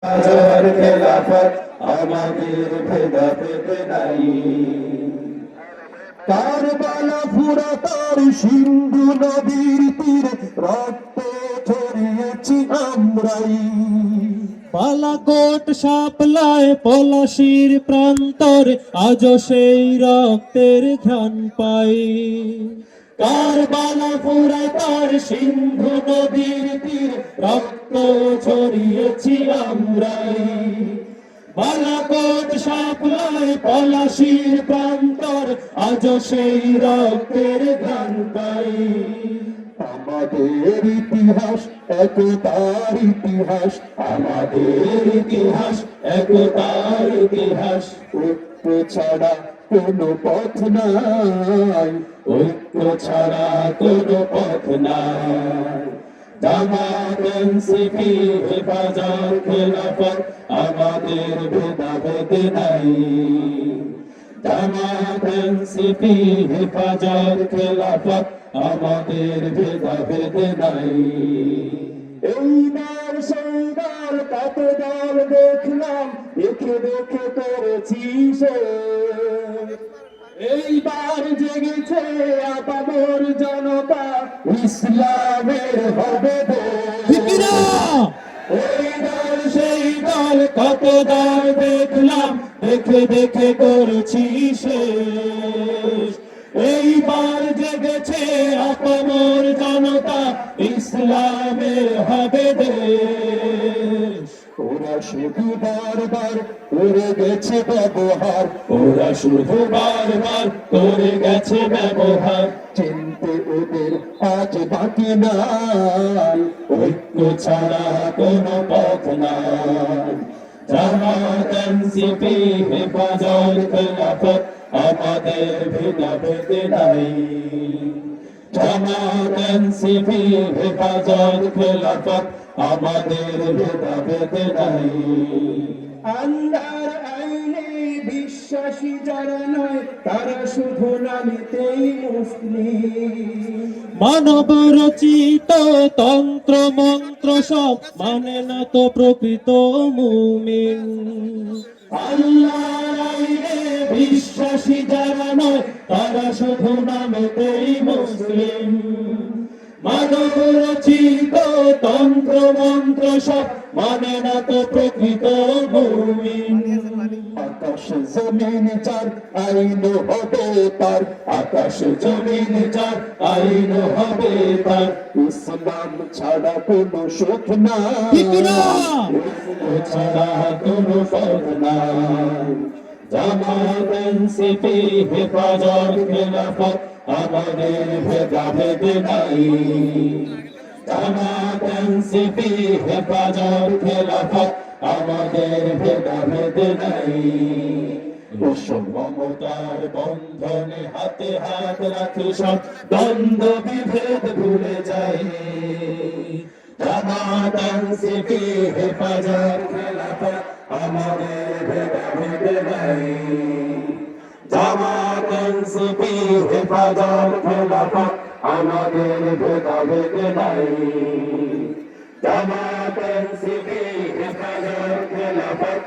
হাজার খেলাফত আমাদের ভেদাভেদ নাই। কারবালা ফুরাতার সিন্ধু নদীর তীরে রক্ত ঝরিয়েছি আমরাই। বালাকোট শাপলায় পলাশির প্রান্তরে আজও সেই রক্তের ঘ্রাণ পাই। কারবালা ফুরাতার সিন্ধু নদীর তীরে রক্ত ঝরিয়েছি আমরাই। বালাকোট শাপলায় পলাশির প্রান্তর আজও সেই রক্তের ঘ্রাণ পাই। আমাদের ইতিহাস একতার ইতিহাস, আমাদের ইতিহাস একতার ইতিহাস। ঐক্য ছাড়া কোনো পথ নাই, ঐক্য ছাড়া কোনো পথ নাই। জামাত এনসিপি হেফাজত খেলাফত আমাদের ভেদাভেদ নাই। জামাত এনসিপি হেফাজত খেলাফত আমাদের ভেদাভেদ নাই। এইবার সেই দল কত দল দেখলাম, দেখে দেখে করেছি শেষ। এইবার জেগেছে আপামর জনতা, ইসলামের হবে দেশ। এই দল সেই দল কত দল দেখলাম, দেখে দেখে করেছি শেষ। এইবার জেগেছে আপামর জনতা, ইসলামের হবে দেশ। ওরা শুধু বারবার করে গেছে ব্যবহার, ওরা শুধু বারবার করে গেছে ব্যবহার। চিনতে ওদের আজ বাকি নাই, ঐক্য ছাড়া কোনো পথ নাই। জামাত এনসিপি হেফাজত খেলাফত আমাদের ভেদাভেদ নাই। জামাত এনসিপি হেফাজত খেলাফত আমাদের ভেদাভেদ নাই। আল্লাহর আইনে বিশ্বাসী যারা নয়, তারা শুধু নামেতেই মুসলিম। মানব রচিত তন্ত্র মন্ত্র সব মানে না তো প্রকৃত মুমিন। আল্লাহর আইনে বিশ্বাসী যারা নয়, তারা শুধু নামেতেই মুসলিম। মানব রচিত তন্ত্র মন্ত্র সব মানে না তো প্রকৃত মুমিন। আকাশ জমিন যার আইন হবে তার, আকাশ জমিন যার আইন হবে তার। ইসলাম ছাড়া কোনো সুখ নাই, ইসলাম ছাড়া কোনো পথ নাই। জামাত এনসিপি হেফাজত খেলাফত আমাদের ভেদাভেদ নাই। জামাত এনসিপি হেফাজত খেলাফত আমাদের ভেদাভেদ নাই। মমতার বন্ধনে হাতে হাত রাখে সব দ্বন্দ্ব বিভেদ ভুলে যায়। জামাত এনসিপি হেফাজত খেলাফত আমাদের ভেদাভেদ নাই। জামাত এনসিপি হেফাজত খেলাফত আমাদের ভেদাভেদ নাই। জামাত এনসিপি হেফাজত খেলাফত